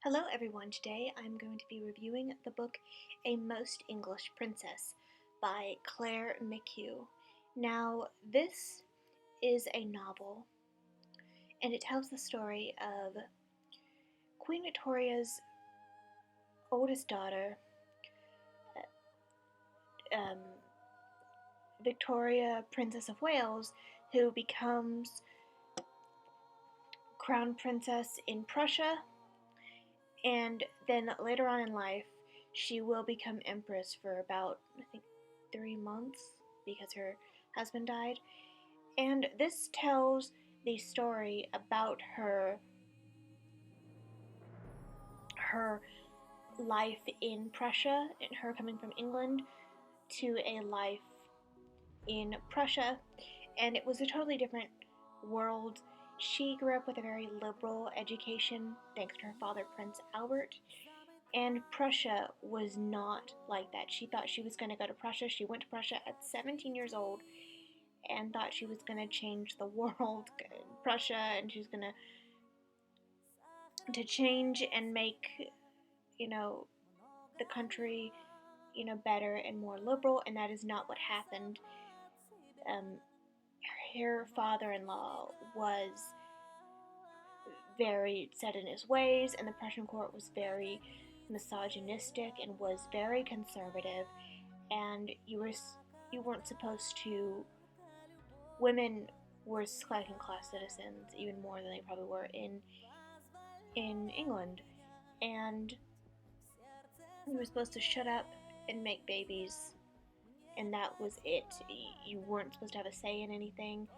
Hello everyone, today I'm going to be reviewing the book A Most English Princess by Clare McHugh. Now, this is a novel, and it tells the story of Queen Victoria's oldest daughter, um, Victoria, Princess of Wales, who becomes Crown Princess in Prussia, and then later on in life, she will become Empress for about, I think, 3 months because her husband died. And this tells the story about her life in Prussia and her coming from England to a life in Prussia, and it was a totally different world. She grew up with a very liberal education thanks to her father, Prince Albert, and Prussia was not like that. She thought she was going to go to Prussia. She went to Prussia at 17 years old and thought she was going to change the world, Prussia, and she was going to change and make, the country, better and more liberal, and that is not what happened. Um, her father-in-law was very set in his ways, and the Prussian court was very misogynistic and was very conservative, and you weren't supposed to. Women were second-class citizens even more than they probably were in England, and you were supposed to shut up and make babies, and that was it. You weren't supposed to have a say in anything,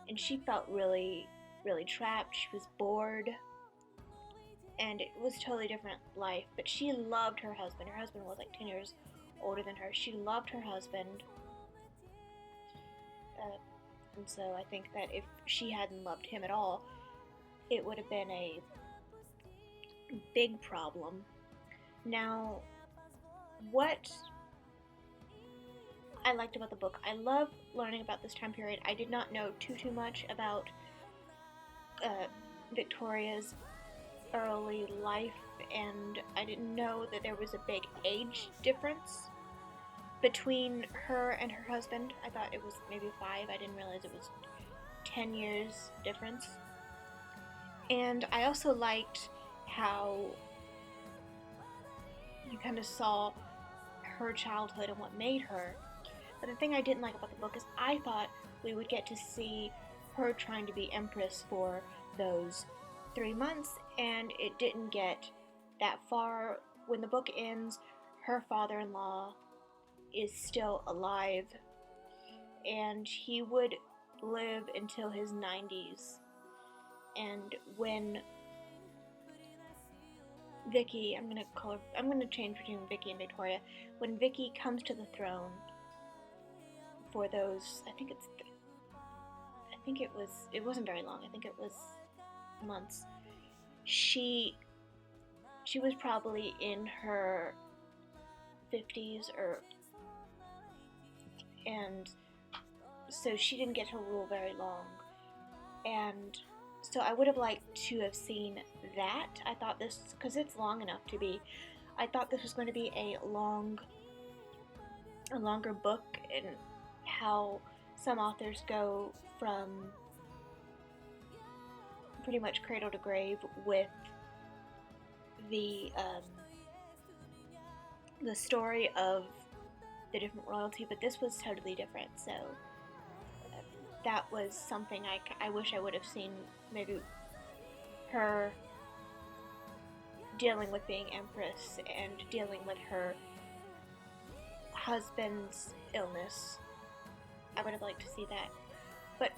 and she felt really, really trapped. She was bored, and it was a totally different life, but she loved her husband. Her husband was like 10 years older than her. She loved her husband, and so I think that if she hadn't loved him at all, it would have been a big problem. Now, what I liked about the book, I love learning about this time period. I did not know too much about Victoria's early life, and I didn't know that there was a big age difference between her and her husband. I thought it was maybe 5. I didn't realize it was 10 years difference. And I also liked how you kind of saw her childhood and what made her. But the thing I didn't like about the book is I thought we would get to see her trying to be Empress for those 3 months, and it didn't get that far. When the book ends, her father-in-law is still alive, and he would live until his 90s. And when Vicky, I'm gonna change between Vicky and Victoria. When Vicky comes to the throne for those, it wasn't very long. I think it was months. She was probably in her 50s, and so she didn't get to rule very long. And so I would have liked to have seen that. I thought this, because it's long enough to be, I thought this was going to be a longer book, and how some authors go from pretty much cradle to grave with the story of the different royalty, but this was totally different. So that was something I wish I would have seen, maybe her dealing with being Empress and dealing with her husband's illness. I would have liked to see that. But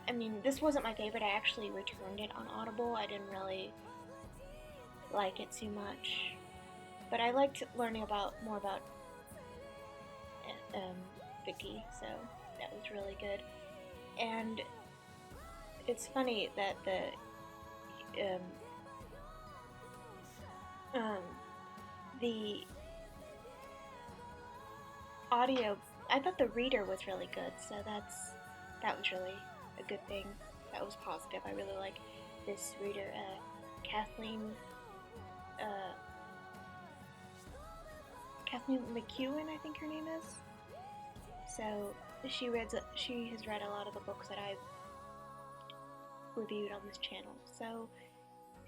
I mean, this wasn't my favorite. I actually returned it on Audible. I didn't really like it too much. But I liked learning more about Vicky, so that was really good. And it's funny that the audio, I thought the reader was really good, so that was really a good thing. That was positive. I really like this reader, uh, Kathleen McHugh, I think her name is. So she has read a lot of the books that I've reviewed on this channel. So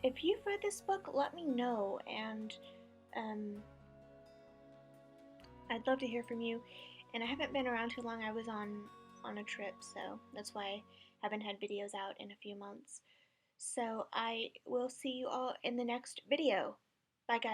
if you've read this book, let me know, and I'd love to hear from you. And I haven't been around too long. I was on a trip, so that's why I haven't had videos out in a few months. So I will see you all in the next video. Bye, guys.